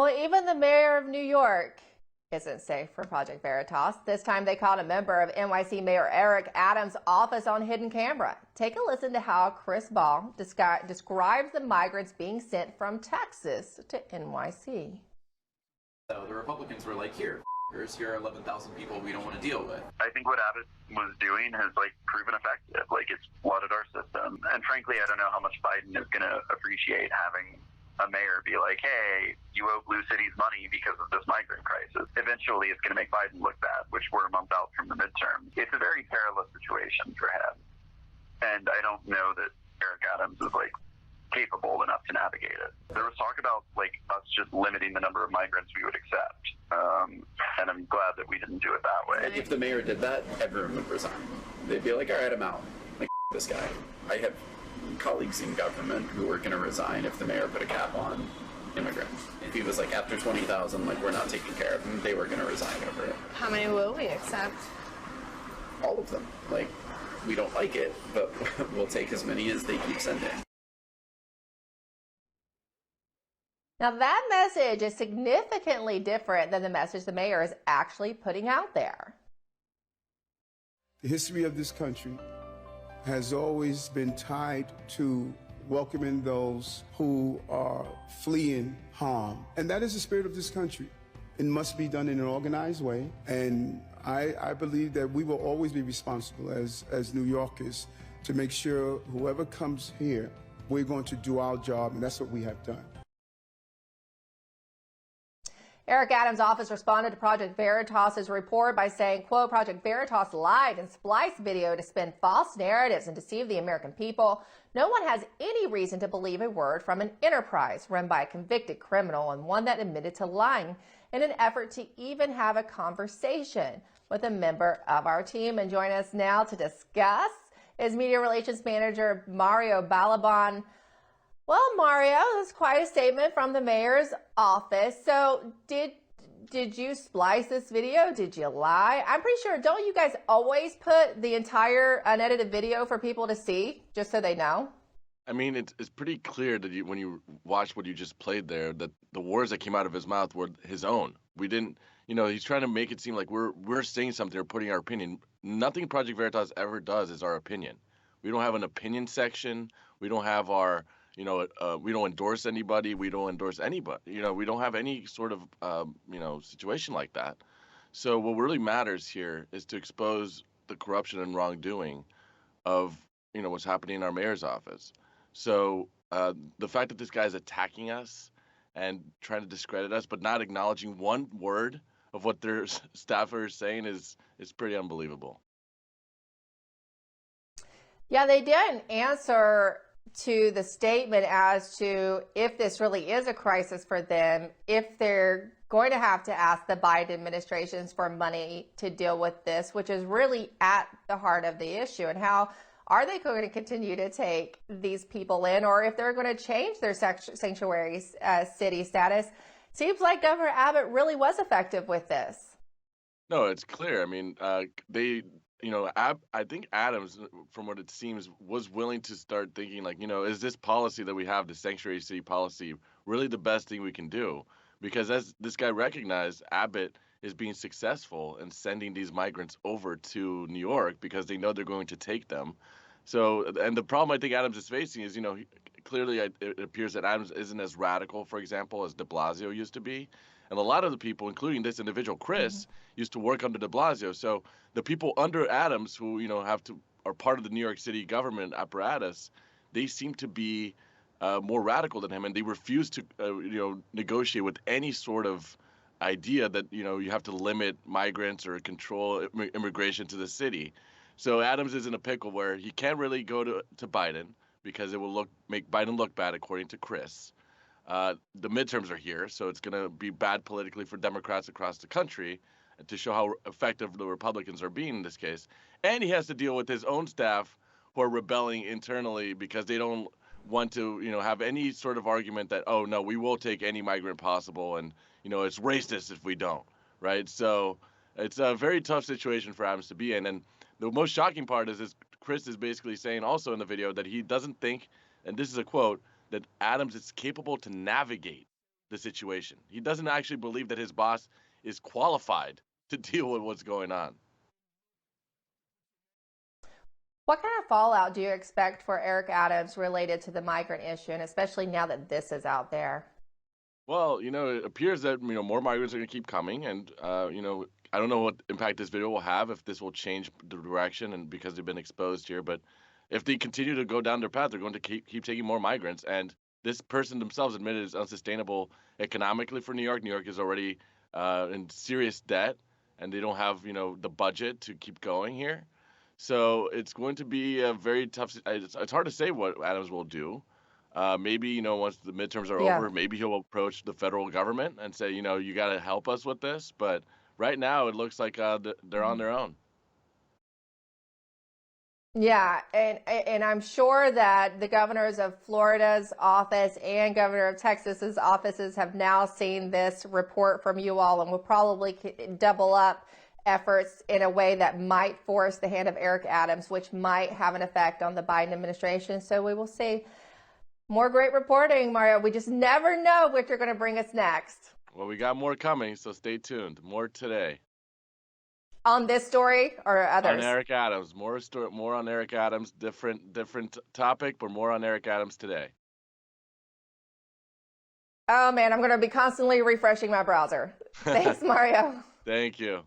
Well, even the mayor of New York isn't safe for Project Veritas. This time they caught a member of NYC Mayor Eric Adams' office on hidden camera. Take a listen to how Chris Ball describes the migrants being sent from Texas to NYC. So the Republicans were like, here are 11,000 people we don't want to deal with. I think what Abbott was doing has proven effective. It's flooded our system. And frankly, I don't know how much Biden is going to appreciate having a mayor be like, hey, you owe blue cities money because of this migrant crisis. Eventually, it's going to make Biden look bad, which we're a month out from the midterms. It's a very perilous situation for him. And I don't know that Eric Adams is capable enough to navigate it. There was talk about us just limiting the number of migrants we would accept. And I'm glad that we didn't do it that way. If the mayor did that, everyone would resign. They'd be like, all right, I'm out. This guy. I have colleagues in government who were going to resign if the mayor put a cap on immigrants. If he was after 20,000, we're not taking care of them, they were going to resign over it. How many will we accept? All of them. We don't like it, but we'll take as many as they keep sending. Now that message is significantly different than the message the mayor is actually putting out there. The history of this country has always been tied to welcoming those who are fleeing harm. And that is the spirit of this country. It must be done in an organized way. And I believe that we will always be responsible as New Yorkers to make sure whoever comes here, we're going to do our job, and that's what we have done. Eric Adams' office responded to Project Veritas' report by saying, quote, Project Veritas lied and spliced video to spin false narratives and deceive the American people. No one has any reason to believe a word from an enterprise run by a convicted criminal and one that admitted to lying in an effort to even have a conversation with a member of our team. And join us now to discuss is Media Relations Manager Mario Balaban. Well, Mario, that's quite a statement from the mayor's office. So did you splice this video? Did you lie? I'm pretty sure, don't you guys always put the entire unedited video for people to see, just so they know? I mean, it's pretty clear that when you watch what you just played there, that the words that came out of his mouth were his own. We didn't, he's trying to make it seem like we're saying something or putting our opinion. Nothing Project Veritas ever does is our opinion. We don't have an opinion section. We don't have our... we don't endorse anybody. We don't endorse anybody. We don't have any sort of, situation like that. So what really matters here is to expose the corruption and wrongdoing of, what's happening in our mayor's office. So the fact that this guy's attacking us and trying to discredit us, but not acknowledging one word of what their staffer is saying is pretty unbelievable. Yeah, they didn't answer to the statement as to if this really is a crisis for them, if they're going to have to ask the Biden administrations for money to deal with this, which is really at the heart of the issue, and how are they going to continue to take these people in, or if they're going to change their sanctuary city status. Seems like Governor Abbott really was effective with this. No, it's clear. I mean, I think Adams, from what it seems, was willing to start thinking is this policy that we have, the sanctuary city policy, really the best thing we can do? Because as this guy recognized, Abbott is being successful in sending these migrants over to New York because they know they're going to take them. So, and the problem I think Adams is facing is, clearly it appears that Adams isn't as radical, for example, as de Blasio used to be. And a lot of the people, including this individual, Chris, used to work under de Blasio. So the people under Adams who, are part of the New York City government apparatus, they seem to be more radical than him. And they refuse to, negotiate with any sort of idea that, you have to limit migrants or control immigration to the city. So Adams is in a pickle where he can't really go to Biden because it will make Biden look bad, according to Chris. The midterms are here, so it's going to be bad politically for Democrats across the country to show how effective the Republicans are being in this case. And he has to deal with his own staff who are rebelling internally because they don't want to, have any sort of argument that, oh, no, we will take any migrant possible and, it's racist if we don't, right? So it's a very tough situation for Adams to be in. And the most shocking part is Chris is basically saying also in the video that he doesn't think, and this is a quote, that Adams is capable to navigate the situation. He doesn't actually believe that his boss is qualified to deal with what's going on. What kind of fallout do you expect for Eric Adams related to the migrant issue, and especially now that this is out there? Well, it appears that, more migrants are going to keep coming. And, I don't know what impact this video will have, if this will change the direction and because they've been exposed here. But if they continue to go down their path, they're going to keep taking more migrants. And this person themselves admitted it's unsustainable economically for New York. New York is already in serious debt, and they don't have, the budget to keep going here. So it's going to be a very tough. It's hard to say what Adams will do. Maybe, once the midterms are over, maybe he'll approach the federal government and say, you got to help us with this. But right now, it looks like they're on their own. Yeah, and I'm sure that the governors of Florida's office and governor of Texas's offices have now seen this report from you all and will probably double up efforts in a way that might force the hand of Eric Adams, which might have an effect on the Biden administration. So we will see more great reporting, Mario. We just never know what you're going to bring us next. Well, we got more coming, so stay tuned. More today. On this story or others? On Eric Adams. More on Eric Adams. Different topic, but more on Eric Adams today. Oh, man, I'm going to be constantly refreshing my browser. Thanks, Mario. Thank you.